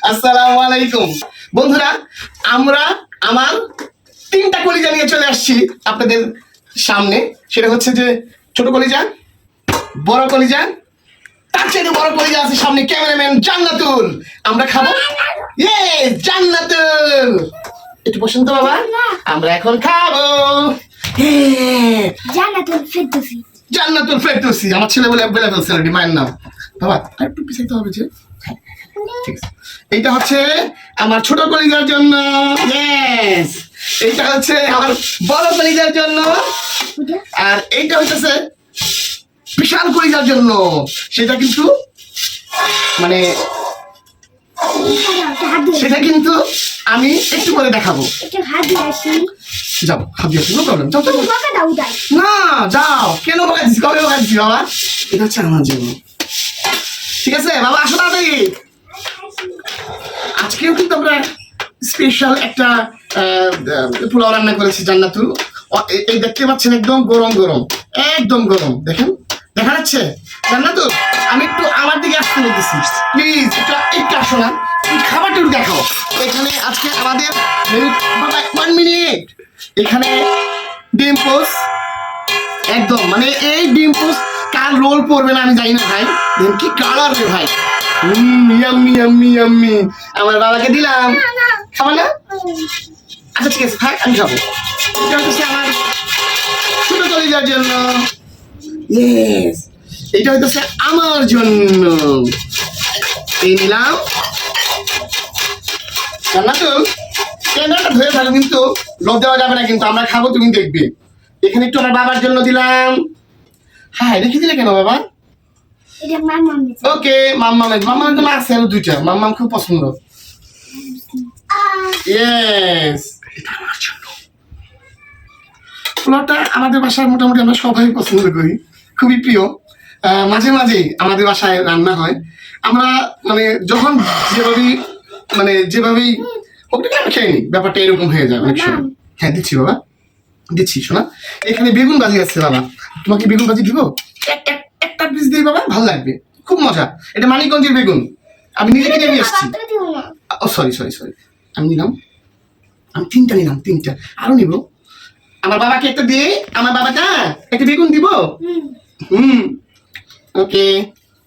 আসসালামু আলাইকুম বন্ধুরা, আমরা আমার তিনটা কলিজা নিয়ে চলে আসছি আপনাদের সামনে। সেটা হচ্ছে যে ছোট কলিজা, বড় কলিজা, তার চেয়ে বড় কলিজা আছে সামনে। ক্যামেরাম্যান জান্নাতুল, আমরা খাবো। জান্নাতুল একটু পছন্দ বাবা, আমরা এখন খাবো জান্নাতুল ফেরদৌসি। আমার ছেলে বলে বলে ফেলছে অলরেডি মায়ের নাম। বাবা একটু পিছাইতে হবে যে, ঠিক আছে। এইটা হচ্ছে আমার ছোট কলিজার জন্য, এইটা হচ্ছে আমার বড় কলিজার জন্য, আর এইটা হচ্ছে বিশাল কলিজার জন্য। সেটা কিন্তু মানে সেটা কিন্তু আমি একটু করে দেখাবো। যাও হাত দিয়ে আসি, নো প্রবলেম। যাও না যাও, কেন বকাচ্ছি, কবে বকাচ্ছি বাবা? এটা হচ্ছে আমার জন্য, ঠিক আছে বাবা? আসো তাড়াতাড়ি। আজকেও কিন্তু আমরা স্পেশাল একটা পোলাও রান্না করেছি জান্নাতুল। এই দেখতে পাচ্ছেন একদম গরম গরম, একদম গরম। দেখেন, দেখা যাচ্ছে জান্নাতুল? আমি একটু আমার দিকে আসতে বলতেছি, প্লিজ একটু আসো না, খাবারটা একটু দেখাও। এখানে আজকে আমাদের মেনু, বাবা 1 মিনিট। এখানে ডিম পোস্ট, একদম মানে এই ডিম পোস্ট কার রোল পড়বে না আমি জানি না ভাই। দেখেন কি কালার রে ভাই, ইয়াম্মি ইয়াম্মি ইয়াম্মি। আমার বাবাকে দিলাম, খাবো না? আচ্ছা ঠিক আছে থাক, আমি খাবো। এটা হচ্ছে আমার ছোট কলিজার জন্য, এটা হইতেছে আমার জন্য। এই নিলাম। জান্নাতুল ক্যামেরাটা ধরে থাকো কিন্তু, লোভ দেওয়া যাবে না কিন্তু, আমরা খাবো তুমি দেখবে। এখানে একটু আমার বাবার জন্য দিলাম। হ্যাঁ রেখে দিলে কেন বাবা? ওকে, মাম্মাম তো আছে আরো দুইটা, মাম্মাম খুব পছন্দ। এটা আমার জন্য। পোলাওটা আমাদের বাসায় মোটামুটি আমরা সবাই পছন্দ করি, খুবই প্রিয়। মাঝে মাঝেই আমাদের বাসায় রান্না হয়। আমরা মানে যখন যেভাবেই ওকে আমি খেয়ে নিই, ব্যাপারটা এরকম হয়ে যায় অনেক সময়। হ্যাঁ দিচ্ছি বাবা, দিচ্ছি শোনা। এখানে বেগুন ভাজি আছে বাবা, তোমাকে বেগুন ভাজি দিব? একটা পিস দিয়ে বাবা, ভালো লাগবে, খুব মজা। এটা মানিকগঞ্জের বেগুন, আমি নিজে কিনে নিয়ে আসছি। ও সরি সরি সরি, আমি নিলাম, আমি তিনটা নিলাম, তিনটা আরো নিব। আমার বাবাকে একটা দিয়ে, আমার বাবাটা একটা বেগুন দিব। ওকে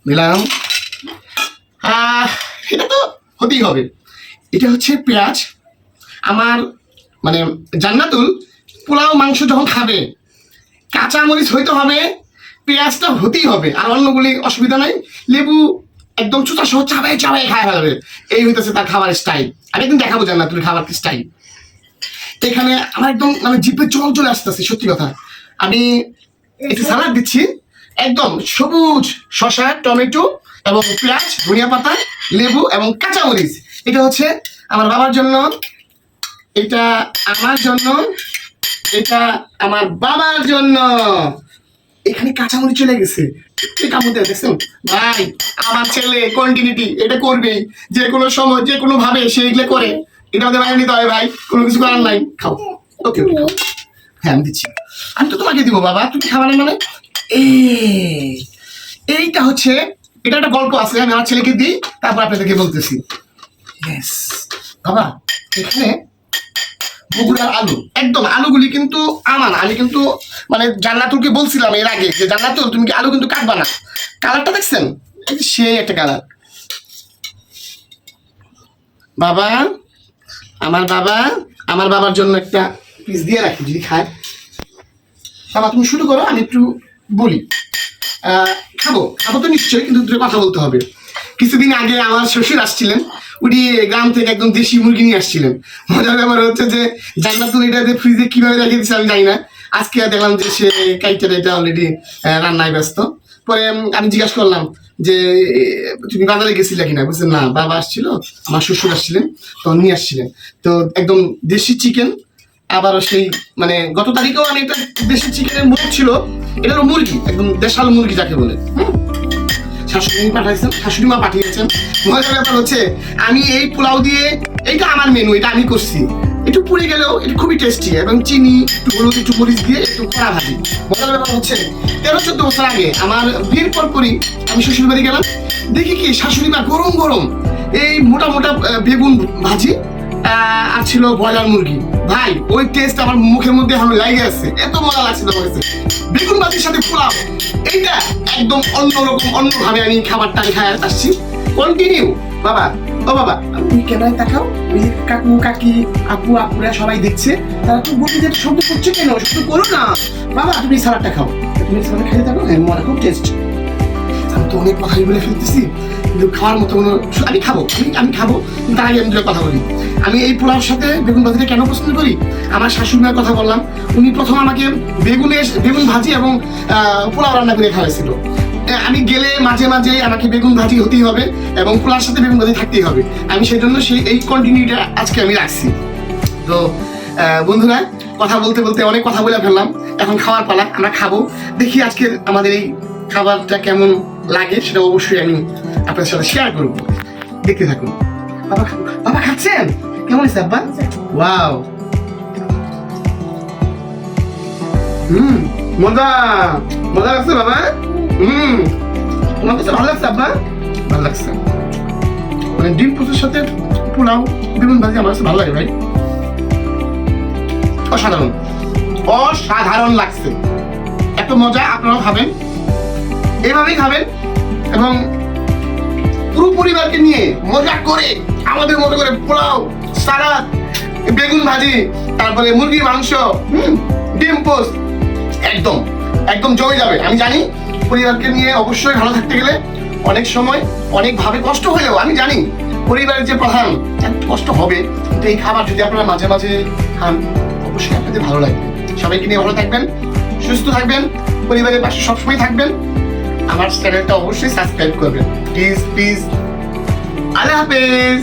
নিলাম। এটা তো হতেই হবে। এটা হচ্ছে পেঁয়াজ। আমার মানে জান্নাতুল পোলাও মাংস যখন খাবে কাঁচা মরিচ হইতে হবে, পেঁয়াজটা হতেই হবে, আর অন্যগুলি অসুবিধা নাই। লেবু একদম চুচা সহ চাবাই চাবাই খায় ফেলবে, এই হইতেছে তার খাবারের স্টাইল। আমি একদিন দেখাবো জান্নাতুল খাবার কি স্টাইল। এখানে আমার একদম মানে জিভে জল চলে আসতেছে, সত্যি কথা। আমি একটু সালাদ দিচ্ছি, একদম সবুজ শসা, টমেটো এবং পেঁয়াজ, ধনিয়া পাতা, লেবু এবং কাঁচামরিচ। এটা হচ্ছে আমার বাবার জন্য, এটা আমার জন্য, এটা আমার বাবার জন্য। এখানে কাঁচামরিচ চলে গেছে, দেখছেন ভাই? আমার ছেলে কন্টিনিউটি এটা করবেই, যে কোনো সময় যে কোনো ভাবে সে এগুলো করে। এটা আমাদের বাইরে নিতে হয় ভাই, কোনো কিছু করার নাই। খাও, ওকে ওকে, হ্যাঁ আমি দিচ্ছি। আমি তো তোমাকে দিব বাবা, তুমি খাবার মানে। এইটা হচ্ছে, এটা একটা গল্প আছে, আমি আমার ছেলেকে দিই, তারপর আপনাদেরকে বলতেছি। বাবা এখানে বগুড়ার আলু, একদম আলুগুলি কিন্তু আমার, আমি কিন্তু মানে জান্নাতুলকে বলছিলাম এর আগে যে জান্নাতুল তুমি কি আলু কিন্তু কাটবা না। কালারটা দেখছেন, সেই একটা কালার। বাবা, আমার বাবার জন্য একটা পিস দিয়ে রাখি যদি খায়। বাবা তুমি শুরু করো, আমি একটু বলি। খাবো তো নিশ্চয়ই, কিন্তু দুটো কথা বলতে হবে। কিছুদিন আগে আমার শ্বশুর আসছিলেন, উনি গ্রাম থেকে একদম দেশি মুরগি নিয়ে আসছিলেন। মজার ব্যাপার হচ্ছে যে জান্নাতুল এটা ফ্রিজে কিভাবে রেখে দিচ্ছে আমি জানি না। আজকে দেখলাম যে সে কাইটার এটা অলরেডি রান্নায় ব্যস্ত। পরে আমি জিজ্ঞাসা করলাম যে তুমি বাজারে গেছিলে কিনা, বুঝছেন না বাবা আসছিল, আমার শ্বশুর আসছিলেন, তো নিয়ে আসছিলেন। তো একদম দেশি চিকেন, আবারও সেই মানে গত তারিখেও আমি একটা দেশি চিকেনের মুখ ছিল, এটা হলো মুরগি, একদম দেশাল মুরগি যাকে বলে। শাশুড়ি পাঠাইছেন, শাশুড়ি মা পাঠিয়েছেন। মজার ব্যাপার হচ্ছে আমি এই পোলাও দিয়ে, এইটা আমার মেনু, এটা আমি করছি। একটু পুড়ে গেলেও এটা খুবই টেস্টি, এবং চিনি, একটু হলুদ, একটু মরিচ দিয়ে একটু কড়া ভাজি। মজার ব্যাপার হচ্ছে 13-14 বছর আগে আমার বিয়ের পরই আমি শ্বশুর বাড়ি গেলাম, দেখি কি শাশুড়ি মা গরম গরম এই মোটা মোটা বেগুন ভাজি আর ছিল ব্রয়লার মুরগি। ভাই ওই টেস্ট আমার মুখের মধ্যে এখন লাগে আছে, এত মজা লাগছে আমার কাছে। বেগুন ভাজির সাথে পোলাও, এইটা একদম অন্যরকম, অন্যভাবে আমি খাবারটা খাই আসছি। কন্টিনিউ বাবা। ও বাবা, তুমি ক্যামেরায় তাকাও, ওই কাকু কাকি আপু আপুরা সবাই দেখছে, তারা তো বলছে যে শব্দ করছে কেন, শব্দ করো না বাবা। তুমি সালাডটা খাও, তুমি সালাড খাইতে থাকো, মনে খুব টেস্ট। আমি তো অনেক কথাই বলে ফেলতেছি, কিন্তু খাওয়ার মতো কোনো, আমি খাবো, আমি খাবো, তার আগে আমি কথা বলি। আমি এই পোলাওর সাথে বেগুন ভাজিটা কেন পছন্দ করি? আমার শাশুড়ি মায়ের কথা বললাম, উনি প্রথম আমাকে বেগুন ভাজি এবং পোলাও রান্না করে খাওয়াইছিল। আমি গেলে মাঝে মাঝে আমাকে বেগুন ভাজি হতেই হবে এবং পোলাওর সাথে বেগুন ভাজি থাকতেই হবে। আমি সেই জন্য এই কন্টিনিউটা আজকে আমি রাখছি। তো বন্ধুরা, কথা বলতে বলতে অনেক কথা বলে ফেললাম, এখন খাওয়ার পালা, আমরা খাবো। দেখি আজকে আমাদের এই খাবারটা কেমন লাগে, সেটা অবশ্যই আমি আপনাদের সাথে শেয়ার করবো। দেখতে থাকুন। বাবা বাবা খাচ্ছেন? কেমন হয়েছে আব্বা? ওয়াও, মজা মজা লাগছে বাবা। তোমার কাছে ভালো লাগছে আব্বা? ভালো লাগছে, মানে ডিম পোস্টের সাথে পোলাও বেগুন ভাজি আমার কাছে ভালো লাগে ভাই। অসাধারণ, অসাধারণ লাগছে, এত মজা। আপনারাও খাবেন, এভাবেই খাবেন, এবং পুরো পরিবারকে নিয়ে মজা করে আমাদের মতো করে পোলাও, সালাদ, বেগুন ভাজি, তারপরে মুরগির মাংস, ডিম পোস্ট, একদম একদম জমে যাবে। আমি জানি পরিবারকে নিয়ে অবশ্যই ভালো থাকতে গেলে অনেক সময় অনেকভাবে কষ্ট হলেও আমি জানি পরিবারের যে প্রধান, একটু কষ্ট হবে, কিন্তু এই খাবার যদি আপনারা মাঝে মাঝে খান অবশ্যই আপনাদের ভালো লাগবে। সবাইকে নিয়ে ভালো থাকবেন, সুস্থ থাকবেন, পরিবারের পাশে সবসময় থাকবেন। আমার চ্যানেলটা অবশ্যই সাবস্ক্রাইব করবেন প্লিজ প্লিজ। আল্লাহ হাফেজ।